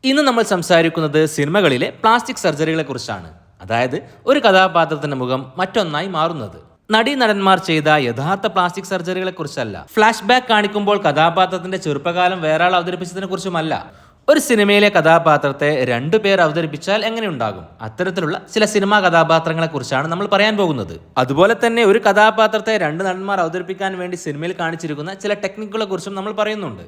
ഇന്ന് നമ്മൾ സംസാരിക്കുന്നത് സിനിമകളിലെ പ്ലാസ്റ്റിക് സർജറികളെ കുറിച്ചാണ്. അതായത് ഒരു കഥാപാത്രത്തിന്റെ മുഖം മറ്റൊന്നായി മാറുന്നത്. നടീനടന്മാർ ചെയ്ത യഥാർത്ഥ പ്ലാസ്റ്റിക് സർജറികളെ കുറിച്ചല്ല, ഫ്ലാഷ് ബാക്ക് കാണിക്കുമ്പോൾ കഥാപാത്രത്തിന്റെ ചെറുപ്പകാലം വേറെ ആൾ അവതരിപ്പിച്ചതിനെ കുറിച്ചുമല്ല. ഒരു സിനിമയിലെ കഥാപാത്രത്തെ രണ്ടുപേർ അവതരിപ്പിച്ചാൽ എങ്ങനെ ഉണ്ടാകും, അത്തരത്തിലുള്ള ചില സിനിമാ കഥാപാത്രങ്ങളെ കുറിച്ചാണ് നമ്മൾ പറയാൻ പോകുന്നത്. അതുപോലെ തന്നെ ഒരു കഥാപാത്രത്തെ രണ്ട് നടന്മാർ അവതരിപ്പിക്കാൻ വേണ്ടി സിനിമയിൽ കാണിച്ചിരിക്കുന്ന ചില ടെക്നിക്കുകളെ കുറിച്ചും നമ്മൾ പറയുന്നുണ്ട്.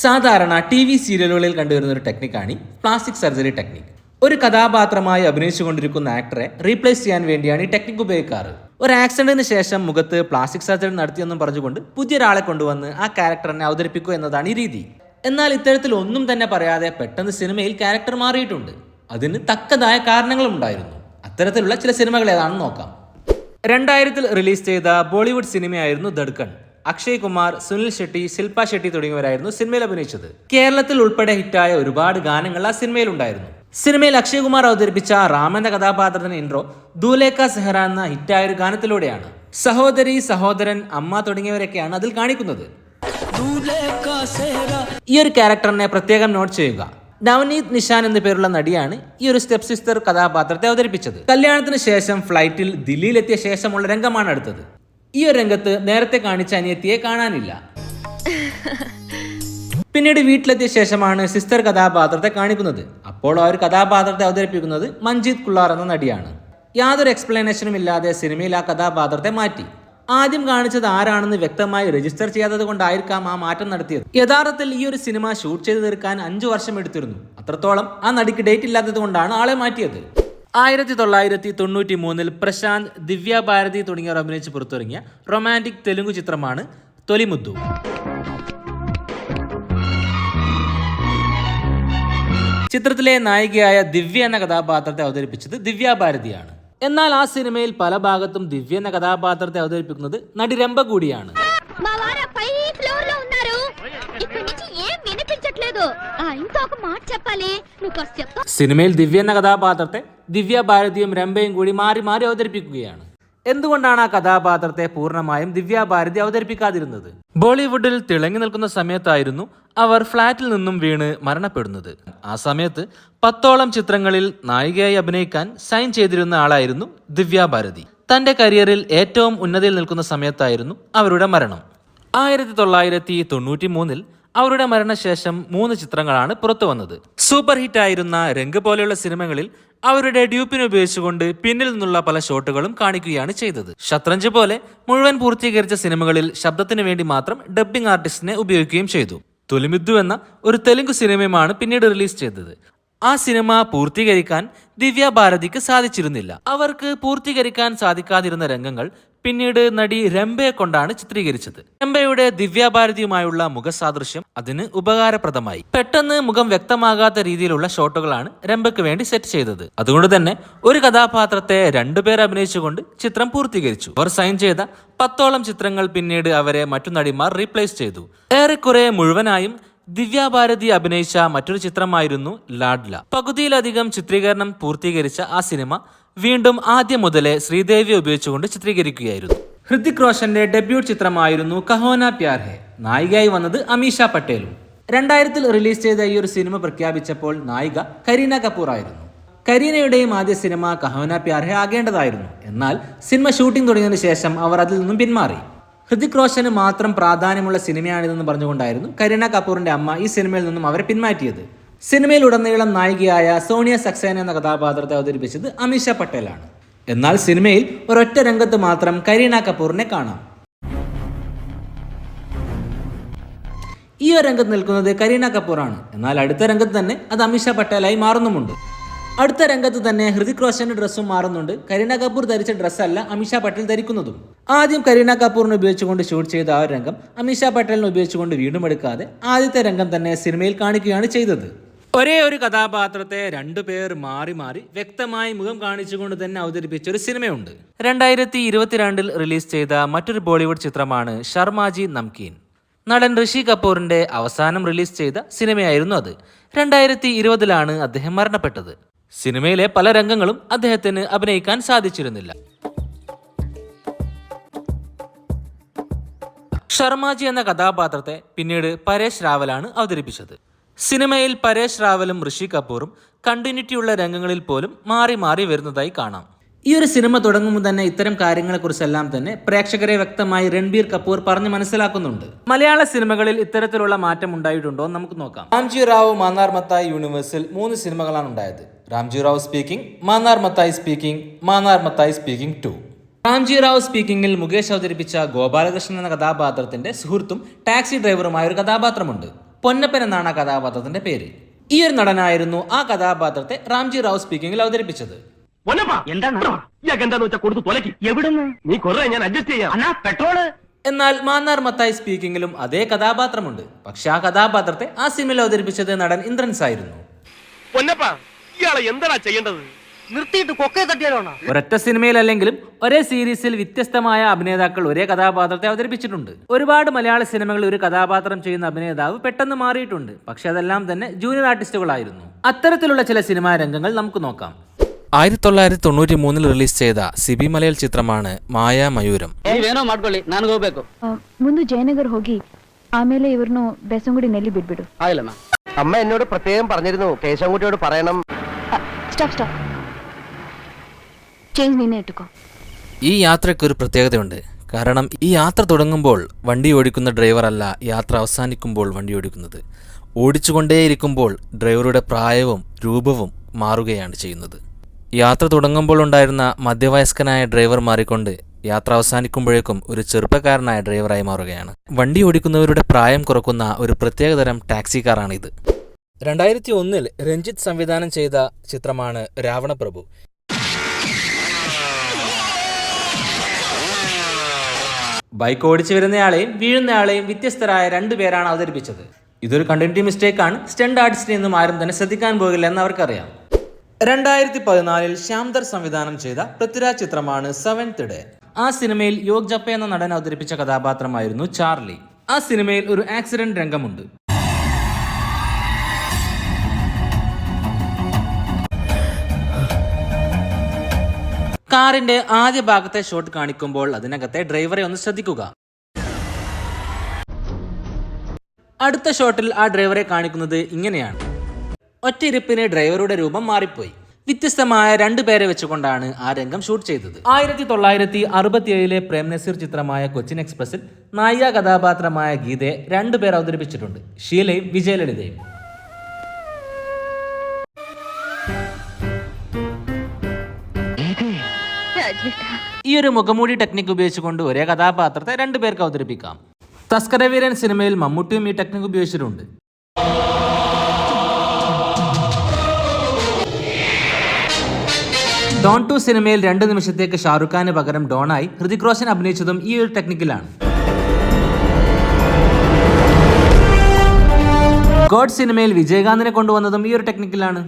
സാധാരണ TV സീരിയലുകളിൽ കണ്ടുവരുന്ന ഒരു ടെക്നിക്കാണ് പ്ലാസ്റ്റിക് സർജറി ടെക്നിക്. ഒരു കഥാപാത്രമായി അഭിനയിച്ചുകൊണ്ടിരിക്കുന്ന ആക്ടറെ റീപ്ലേസ് ചെയ്യാൻ വേണ്ടിയാണ് ഈ ടെക്നിക് ഉപയോഗിക്കാറ്. ഒരു ആക്സിഡന്റിന് ശേഷം മുഖത്ത് പ്ലാസ്റ്റിക് സർജറി നടത്തിയെന്നും പറഞ്ഞുകൊണ്ട് പുതിയൊരാളെ കൊണ്ടുവന്ന് ആ ക്യാരക്ടറിനെ അവതരിപ്പിക്കുക എന്നതാണ് ഈ രീതി. എന്നാൽ ഇത്തരത്തിൽ ഒന്നും തന്നെ പറയാതെ പെട്ടെന്ന് സിനിമയിൽ ക്യാരക്ടർ മാറിയിട്ടുണ്ട്. അതിന് തക്കതായ കാരണങ്ങളും ഉണ്ടായിരുന്നു. അത്തരത്തിലുള്ള ചില സിനിമകൾ ഏതാണെന്ന് നോക്കാം. 2000 റിലീസ് ചെയ്ത ബോളിവുഡ് സിനിമയായിരുന്നു ധഡ്കൺ. അക്ഷയ് കുമാർ, സുനിൽ ഷെട്ടി, ശില്പ ഷെട്ടി തുടങ്ങിയവരായിരുന്നു സിനിമയിൽ അഭിനയിച്ചത്. കേരളത്തിൽ ഉൾപ്പെടെ ഹിറ്റായ ഒരുപാട് ഗാനങ്ങൾ ആ സിനിമയിൽ ഉണ്ടായിരുന്നു. സിനിമയിൽ അക്ഷയ് കുമാർ അവതരിപ്പിച്ച റാം എന്ന കഥാപാത്രത്തിന്റെ ഇൻട്രോ ദൂലേഖ സെഹ്റ എന്ന ഹിറ്റായ ഒരു ഗാനത്തിലൂടെയാണ്. സഹോദരി, സഹോദരൻ, അമ്മ തുടങ്ങിയവരൊക്കെയാണ് അതിൽ കാണിക്കുന്നത്. ഈ ഒരു ക്യാരക്ടറിനെ പ്രത്യേകം നോട്ട് ചെയ്യുക. നവനീത് നിഷാൻ എന്ന പേരുള്ള നടിയാണ് ഈ ഒരു സ്റ്റെപ്പ് സിസ്റ്റർ കഥാപാത്രത്തെ അവതരിപ്പിച്ചത്. കല്യാണത്തിന് ശേഷം ഫ്ലൈറ്റിൽ ദില്ലിയിലെത്തിയ ശേഷമുള്ള രംഗമാണ് അടുത്തത്. ഈ ഒരു രംഗത്ത് നേരത്തെ കാണിച്ച അനിയത്തിയെ കാണാനില്ല. പിന്നീട് വീട്ടിലെത്തിയ ശേഷമാണ് സിസ്റ്റർ കഥാപാത്രത്തെ കാണിക്കുന്നത്. അപ്പോൾ ആ ഒരു കഥാപാത്രത്തെ അവതരിപ്പിക്കുന്നത് മഞ്ജീത് കുള്ളാർ എന്ന നടിയാണ്. യാതൊരു എക്സ്പ്ലനേഷനും ഇല്ലാതെ സിനിമയിൽ ആ കഥാപാത്രത്തെ മാറ്റി. ആദ്യം കാണിച്ചത് ആരാണെന്ന് വ്യക്തമായി രജിസ്റ്റർ ചെയ്യാത്തത് കൊണ്ടായിരിക്കാം ആ മാറ്റം നടത്തിയത്. യഥാർത്ഥത്തിൽ ഈ ഒരു സിനിമ ഷൂട്ട് ചെയ്ത് തീർക്കാൻ 5 വർഷം എടുത്തിരുന്നു. അത്രത്തോളം ആ നടിക്ക് ഡേറ്റ് ഇല്ലാത്തത് കൊണ്ടാണ് ആളെ മാറ്റിയത്. 1993 പ്രശാന്ത്, ദിവ്യ ഭാരതി തുടങ്ങിയവർ അഭിനയിച്ച് പുറത്തിറങ്ങിയ റൊമാൻറ്റിക് തെലുങ്ക് ചിത്രമാണ് തൊലിമുദ്ദു. ചിത്രത്തിലെ നായികയായ ദിവ്യ എന്ന കഥാപാത്രത്തെ അവതരിപ്പിച്ചത് ദിവ്യ ഭാരതിയാണ്. എന്നാൽ ആ സിനിമയിൽ പല ഭാഗത്തും ദിവ്യ എന്ന കഥാപാത്രത്തെ അവതരിപ്പിക്കുന്നത് നടി രംഭ കൂടിയാണ്. സിനിമയിൽ ദിവ്യ എന്ന കഥാപാത്രത്തെ ദിവ്യ ഭാരതിയും രംഭയും കൂടി മാറി മാറി അവതരിപ്പിക്കുകയാണ്. എന്തുകൊണ്ടാണ് ആ കഥാപാത്രത്തെ പൂർണ്ണമായും ദിവ്യ ഭാരതി അവതരിപ്പിക്കാതിരുന്നത്? ബോളിവുഡിൽ തിളങ്ങി നിൽക്കുന്ന സമയത്തായിരുന്നു അവർ ഫ്ളാറ്റിൽ നിന്നും വീണ് മരണപ്പെടുന്നത്. ആ സമയത്ത് 10ഓളം ചിത്രങ്ങളിൽ നായികയായി അഭിനയിക്കാൻ സൈൻ ചെയ്തിരുന്ന ആളായിരുന്നു ദിവ്യ ഭാരതി. തന്റെ കരിയറിൽ ഏറ്റവും ഉന്നതിയിൽ നിൽക്കുന്ന സമയത്തായിരുന്നു അവരുടെ മരണം. 1993 അവരുടെ മരണശേഷം 3 ചിത്രങ്ങളാണ് പുറത്തു വന്നത്. സൂപ്പർ ഹിറ്റ് ആയിരുന്ന രംഗ് പോലെയുള്ള സിനിമകളിൽ അവരുടെ ഡ്യൂപ്പിനെ ഉപയോഗിച്ചുകൊണ്ട് പിന്നിൽ നിന്നുള്ള പല ഷോട്ടുകളും കാണിക്കുകയാണ് ചെയ്തത്. ഷത്രഞ്ച് പോലെ മുഴുവൻ പൂർത്തീകരിച്ച സിനിമകളിൽ ശബ്ദത്തിന് വേണ്ടി മാത്രം ഡബ്ബിംഗ് ആർട്ടിസ്റ്റിനെ ഉപയോഗിക്കുകയും ചെയ്തു. തൊലിമുദ്ദു എന്ന ഒരു തെലുങ്ക് സിനിമയുമാണ് പിന്നീട് റിലീസ് ചെയ്തത്. ആ സിനിമ പൂർത്തീകരിക്കാൻ ദിവ്യ ഭാരതിക്ക് സാധിച്ചിരുന്നില്ല. അവർക്ക് പൂർത്തീകരിക്കാൻ സാധിക്കാതിരുന്ന രംഗങ്ങൾ പിന്നീട് നടി രംഭയെ കൊണ്ടാണ് ചിത്രീകരിച്ചത്. രംഭയുടെ ദിവ്യ ഭാരതിയുമായുള്ള മുഖസാദൃശ്യം അതിന് ഉപകാരപ്രദമായി. പെട്ടെന്ന് മുഖം വ്യക്തമാകാത്ത രീതിയിലുള്ള ഷോട്ടുകളാണ് രംഭയ്ക്ക് വേണ്ടി സെറ്റ് ചെയ്തത്. അതുകൊണ്ട് തന്നെ ഒരു കഥാപാത്രത്തെ 2 പേർ അഭിനയിച്ചുകൊണ്ട് ചിത്രം പൂർത്തീകരിച്ചു. അവർ സൈൻ ചെയ്ത 10ഓളം ചിത്രങ്ങൾ പിന്നീട് അവരെ മറ്റു നടിമാർ റീപ്ലേസ് ചെയ്തു. ഏറെക്കുറെ മുഴുവനായും ദിവ്യ ഭാരതി അഭിനയിച്ച മറ്റൊരു ചിത്രമായിരുന്നു ലാഡ്ല. പകുതിയിലധികം ചിത്രീകരണം പൂർത്തീകരിച്ച ആ സിനിമ വീണ്ടും ആദ്യം മുതലേ ശ്രീദേവിയെ ഉപയോഗിച്ചുകൊണ്ട് ചിത്രീകരിക്കുകയായിരുന്നു. ഹൃതിക് റോഷന്റെ ഡെബ്യൂട്ട് ചിത്രമായിരുന്നു കഹോന പ്യാർ ഹെ. നായികയായി വന്നത് അമീഷ പട്ടേലും. 2000 റിലീസ് ചെയ്ത ഈ ഒരു സിനിമ പ്രഖ്യാപിച്ചപ്പോൾ നായിക കരീന കപൂർ ആയിരുന്നു. കരീനയുടെയും ആദ്യ സിനിമ കഹോന പ്യാർ ഹെ ആകേണ്ടതായിരുന്നു. എന്നാൽ സിനിമ ഷൂട്ടിംഗ് തുടങ്ങിയതിനു ശേഷം അവർ അതിൽ നിന്നും പിന്മാറി. ഹൃതിക് റോഷന് മാത്രം പ്രാധാന്യമുള്ള സിനിമയാണിതെന്ന് പറഞ്ഞുകൊണ്ടായിരുന്നു കരീന കപൂറിന്റെ അമ്മ ഈ സിനിമയിൽ നിന്നും അവരെ പിന്മാറ്റിയത്. സിനിമയിൽ ഉടനീളം നായികയായ സോണിയ സക്സേന എന്ന കഥാപാത്രത്തെ അവതരിപ്പിച്ചത് അമീഷ പട്ടേലാണ്. എന്നാൽ സിനിമയിൽ ഒരൊറ്റ രംഗത്ത് മാത്രം കരീന കപൂറിനെ കാണാം. ഈ ഒരു രംഗത്ത് നിൽക്കുന്നത് കരീന കപൂറാണ്. എന്നാൽ അടുത്ത രംഗത്ത് തന്നെ അത് അമീഷ പട്ടേലായി മാറുന്നുമുണ്ട്. അടുത്ത രംഗത്ത് തന്നെ ഹൃതിക് റോഷന്റെ ഡ്രസ്സും മാറുന്നുണ്ട്. കരീന കപൂർ ധരിച്ച ഡ്രസ്സല്ല അമീഷ പട്ടേൽ ധരിക്കുന്നതും. ആദ്യം കരീന കപൂറിനെ ഉപയോഗിച്ചുകൊണ്ട് ഷൂട്ട് ചെയ്ത ആ രംഗം അമീഷ പട്ടേലിനെ ഉപയോഗിച്ചുകൊണ്ട് വീണ്ടും എടുക്കാതെ ആദ്യത്തെ രംഗം തന്നെ സിനിമയിൽ കാണിക്കുകയാണ് ചെയ്തത്. ഒരേ ഒരു കഥാപാത്രത്തെ 2 പേർ മാറി മാറി വ്യക്തമായി മുഖം കാണിച്ചുകൊണ്ട് തന്നെ അവതരിപ്പിച്ച ഒരു സിനിമയുണ്ട്. 2022 റിലീസ് ചെയ്ത മറ്റൊരു ബോളിവുഡ് ചിത്രമാണ് ശർമാജി നംകീൻ. നടൻ ഋഷി കപൂറിന്റെ അവസാനം റിലീസ് ചെയ്ത സിനിമയായിരുന്നു അത്. 2020 അദ്ദേഹം മരണപ്പെട്ടത്. സിനിമയിലെ പല രംഗങ്ങളും അദ്ദേഹത്തിന് അഭിനയിക്കാൻ സാധിച്ചിരുന്നില്ല. ശർമാജി എന്ന കഥാപാത്രത്തെ പിന്നീട് പരേഷ് റാവലാണ് അവതരിപ്പിച്ചത്. സിനിമയിൽ പരേഷ് റാവലും ഋഷി കപൂറും കണ്ടിന്യൂറ്റിയുള്ള രംഗങ്ങളിൽ പോലും മാറി മാറി വരുന്നതായി കാണാം. ഈ ഒരു സിനിമ തുടങ്ങുമ്പോൾ തന്നെ ഇത്തരം കാര്യങ്ങളെക്കുറിച്ചെല്ലാം തന്നെ പ്രേക്ഷകരെ വ്യക്തമായി രൺബീർ കപൂർ പറഞ്ഞ് മനസ്സിലാക്കുന്നുണ്ട്. മലയാള സിനിമകളിൽ ഇത്തരത്തിലുള്ള മാറ്റം ഉണ്ടായിട്ടുണ്ടോ എന്ന് നമുക്ക് നോക്കാം. രാംജി റാവു മാന്നാർ മത്തായി യൂണിവേഴ്സിൽ 3 സിനിമകളാണ് ഉണ്ടായത്. Ramji Rao speaking, Mannar Mathai speaking, Mannar Mathai speaking 2. Ramji Rao സ്പീക്കിംഗിൽ മുകേഷ് അവതരിപ്പിച്ച ഗോപാലകൃഷ്ണൻ എന്ന കഥാപാത്രത്തിന്റെ സുഹൃത്തും ടാക്സി ഡ്രൈവറുമായ ഒരു കഥാപാത്രമുണ്ട്. പൊന്നപ്പൻ എന്നാണ് ആ കഥാപാത്രത്തിന്റെ പേര്. ഈ ഒരു നടനായിരുന്നു ആ കഥാപാത്രത്തെ രാംജി റാവു സ്പീക്കിംഗിൽ അവതരിപ്പിച്ചത്. എന്നാൽ മാന്നാർ മത്തായി സ്പീക്കിംഗിലും അതേ കഥാപാത്രമുണ്ട്. പക്ഷെ ആ കഥാപാത്രത്തെ ആ സിനിമയിൽ അവതരിപ്പിച്ചത് നടൻ ഇന്ദ്രൻസ് ആയിരുന്നു. ഒരൊറ്റ സിനിമയിലല്ലെങ്കിലും ഒരേ സീരീസിൽ വ്യത്യസ്തമായ അഭിനേതാക്കൾ ഒരേ കഥാപാത്രത്തെ അവതരിപ്പിച്ചിട്ടുണ്ട്. ഒരുപാട് മലയാള സിനിമകളിൽ ഒരു കഥാപാത്രം ചെയ്യുന്ന അഭിനേതാവ് പെട്ടെന്ന് മാറിയിട്ടുണ്ട്. പക്ഷെ അതെല്ലാം തന്നെ ജൂനിയർ ആർട്ടിസ്റ്റുകളായിരുന്നു. അത്തരത്തിലുള്ള ചില സിനിമാ രംഗങ്ങൾ നമുക്ക് നോക്കാം. 1993 റിലീസ് ചെയ്ത ಸಿಬಿ ಮಲಯಾಳ ಚಿತ್ರമാണ് ಮಾಯಾ ಮಯೂರಂ. ಮುಂದೆ ಜಯನಗರ್ ಹೋಗಿ ಆಮೇಲೆ ಇವ್ರನ್ನು ಬೆಸಂಗುಡಿನಲ್ಲಿ ಬಿಟ್ಬಿಡು. അമ്മ എന്നോട് പ്രത്യേകം പറഞ്ഞിരുന്നു കേശവൻകുട്ടിയോട് പറയണം. സ്റ്റോപ്പ് ചേഞ്ച് നിന്നെ ഇട്ടുക്കോ. ഈ യാത്രയ്ക്ക് ഒരു പ്രത്യേകതയുണ്ട്. കാരണം ഈ യാത്ര തുടങ്ങുമ്പോൾ വണ്ടി ഓടിക്കുന്ന ഡ്രൈവർ അല്ല യാത്ര അവസാനിക്കുമ്പോൾ വണ്ടി ഓടിക്കുന്നത്. ഓടിച്ചുകൊണ്ടേയിരിക്കുമ്പോൾ ഡ്രൈവറുടെ പ്രായവും രൂപവും മാറുകയാണ് ചെയ്യുന്നത്. യാത്ര തുടങ്ങുമ്പോൾ ഉണ്ടായിരുന്ന മധ്യവയസ്കനായ ഡ്രൈവർ മാറിക്കൊണ്ട് യാത്ര അവസാനിക്കുമ്പോഴേക്കും ഒരു ചെറുപ്പക്കാരനായ ഡ്രൈവറായി മാറുകയാണ്. വണ്ടി ഓടിക്കുന്നവരുടെ പ്രായം കുറക്കുന്ന ഒരു പ്രത്യേകതരം ടാക്സി കാറാണിത്. 2001 രഞ്ജിത്ത് സംവിധാനം ചെയ്ത ചിത്രമാണ് രാവണപ്രഭു. ബൈക്ക് ഓടിച്ചു വരുന്നയാളെയും വീഴുന്നയാളെയും വ്യത്യസ്തരായ 2 പേരാണ് അവതരിപ്പിച്ചത്. ഇതൊരു കണ്ടിന്യൂറ്റി മിസ്റ്റേക്കാണ്. സ്റ്റണ്ട് ആർട്ടിസ്റ്റിനെ ഒന്നും ആരും തന്നെ ശ്രദ്ധിക്കാൻ പോകില്ല എന്ന് അവർക്കറിയാം. 2014 ശ്യാംദർ സംവിധാനം ചെയ്ത പൃഥ്വിരാജ് ചിത്രമാണ് സെവൻത് ഡേ. ആ സിനിമയിൽ യോഗ് ജപ്പ എന്ന നടൻ അവതരിപ്പിച്ച കഥാപാത്രമായിരുന്നു ചാർലി. ആ സിനിമയിൽ ഒരു ആക്സിഡന്റ് രംഗമുണ്ട്. കാറിന്റെ ആദ്യ ഭാഗത്തെ ഷോട്ട് കാണിക്കുമ്പോൾ അതിനകത്തെ ഡ്രൈവറെ ഒന്ന് ശ്രദ്ധിക്കുക. അടുത്ത ഷോട്ടിൽ ആ ഡ്രൈവറെ കാണിക്കുന്നത് ഇങ്ങനെയാണ്. ഒറ്റയിരുപ്പിന് ഡ്രൈവറുടെ രൂപം മാറിപ്പോയി. വ്യത്യസ്തമായ 2 പേരെ വെച്ചുകൊണ്ടാണ് ആ രംഗം ഷൂട്ട് ചെയ്തത്. 1967 പ്രേം നസീർ ചിത്രമായ കൊച്ചിൻ എക്സ്പ്രസിൽ നായിക കഥാപാത്രമായ ഗീതയെ 2 പേർ അവതരിപ്പിച്ചിട്ടുണ്ട്. ഷീലയും വിജയലളിതയും. ഈ ഒരു മുഖമൂടി ടെക്നിക് ഉപയോഗിച്ചുകൊണ്ട് ഒരേ കഥാപാത്രത്തെ 2 പേർക്ക് അവതരിപ്പിക്കാം. തസ്കരവീരൻ സിനിമയിൽ മമ്മൂട്ടിയും ഈ ടെക്നിക് ഉപയോഗിച്ചിട്ടുണ്ട്. ഡോൺ 2 സിനിമയിൽ 2 നിമിഷത്തേക്ക് ഷാറുഖ് ഖാന് പകരം ഡോണായി ഹൃതിക് റോഷൻ അഭിനയിച്ചതും ഈ ഒരു ടെക്നിക്കിലാണ്. ഗോഡ് സിനിമയിൽ വിജയകാന്തിനെ കൊണ്ടുവന്നതും ഈ ഒരു ടെക്നിക്കിലാണ്.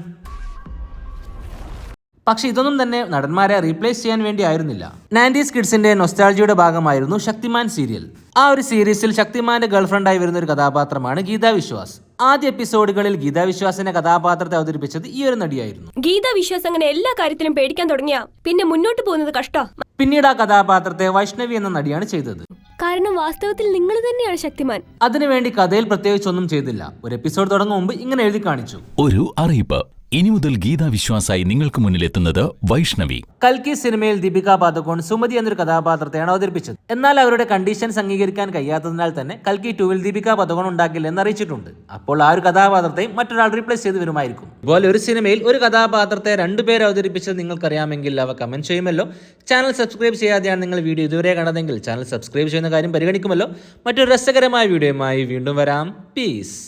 പക്ഷെ ഇതൊന്നും തന്നെ നടന്മാരെ റീപ്ലേസ് ചെയ്യാൻ വേണ്ടി ആയിരുന്നില്ല. 90s കിഡ്സിന്റെ നൊസ്റ്റാൾജിയുടെ ഭാഗമായിരുന്നു ശക്തിമാൻ സീരിയൽ. ആ ഒരു സീരീസിൽ ശക്തിമാന്റെ ഗേൾഫ്രണ്ടായി വരുന്ന ഒരു കഥാപാത്രമാണ് ഗീതാ വിശ്വാസ്. ആദ്യ എപ്പിസോഡുകളിൽ ഗീതാ വിശ്വാസിന്റെ കഥാപാത്രത്തെ അവതരിപ്പിച്ചത് ഈ ഒരു നടിയായിരുന്നു. ഗീതാ വിശ്വാസ് അങ്ങനെ എല്ലാ കാര്യത്തിലും പേടിക്കാൻ തുടങ്ങിയ പിന്നെ മുന്നോട്ട് പോകുന്നത് കഷ്ടം. പിന്നീട് ആ കഥാപാത്രത്തെ വൈഷ്ണവി എന്ന നടിയാണ് ചെയ്തത്. കാരണം വാസ്തവത്തിൽ നിങ്ങൾ തന്നെയാണ് ശക്തിമാൻ. അതിനുവേണ്ടി കഥയിൽ പ്രത്യേകിച്ചൊന്നും ചെയ്തില്ല. ഒരു എപ്പിസോഡ് തുടങ്ങും മുമ്പ് ഇങ്ങനെ എഴുതി കാണിച്ചു. ഒരു അറിയിപ്പ്, ഇനി മുതൽ ഗീതാ വിശ്വാസായി നിങ്ങൾക്ക് മുന്നിലെത്തുന്നത് വൈഷ്ണവി. കൽക്കി സിനിമയിൽ ദീപിക പാദുകോൺ സുമതി എന്നൊരു കഥാപാത്രത്തെയാണ് അവതരിപ്പിച്ചത്. എന്നാൽ അവരുടെ കണ്ടീഷൻസ് അംഗീകരിക്കാൻ കഴിയാത്തതിനാൽ തന്നെ കൽക്കി 2 ദീപിക പാദുകോൺ ഉണ്ടാകില്ല എന്ന് അറിയിച്ചിട്ടുണ്ട്. അപ്പോൾ ആ ഒരു കഥാപാത്രത്തെയും മറ്റൊരാൾ റീപ്ലേസ് ചെയ്ത് വരുമായിരിക്കും. ഇതുപോലെ ഒരു സിനിമയിൽ ഒരു കഥാപാത്രത്തെ 2 പേർ അവതരിപ്പിച്ചത് നിങ്ങൾക്കറിയാമെങ്കിൽ അവ കമന്റ് ചെയ്യുമല്ലോ. ചാനൽ സബ്സ്ക്രൈബ് ചെയ്യാതെയാണ് നിങ്ങൾ വീഡിയോ ഇതുവരെ കണ്ടതെങ്കിൽ ചാനൽ സബ്സ്ക്രൈബ് ചെയ്യുന്ന കാര്യം പരിഗണിക്കുമല്ലോ. മറ്റൊരു രസകരമായ വീഡിയോയുമായി വീണ്ടും വരാം. പീസ്.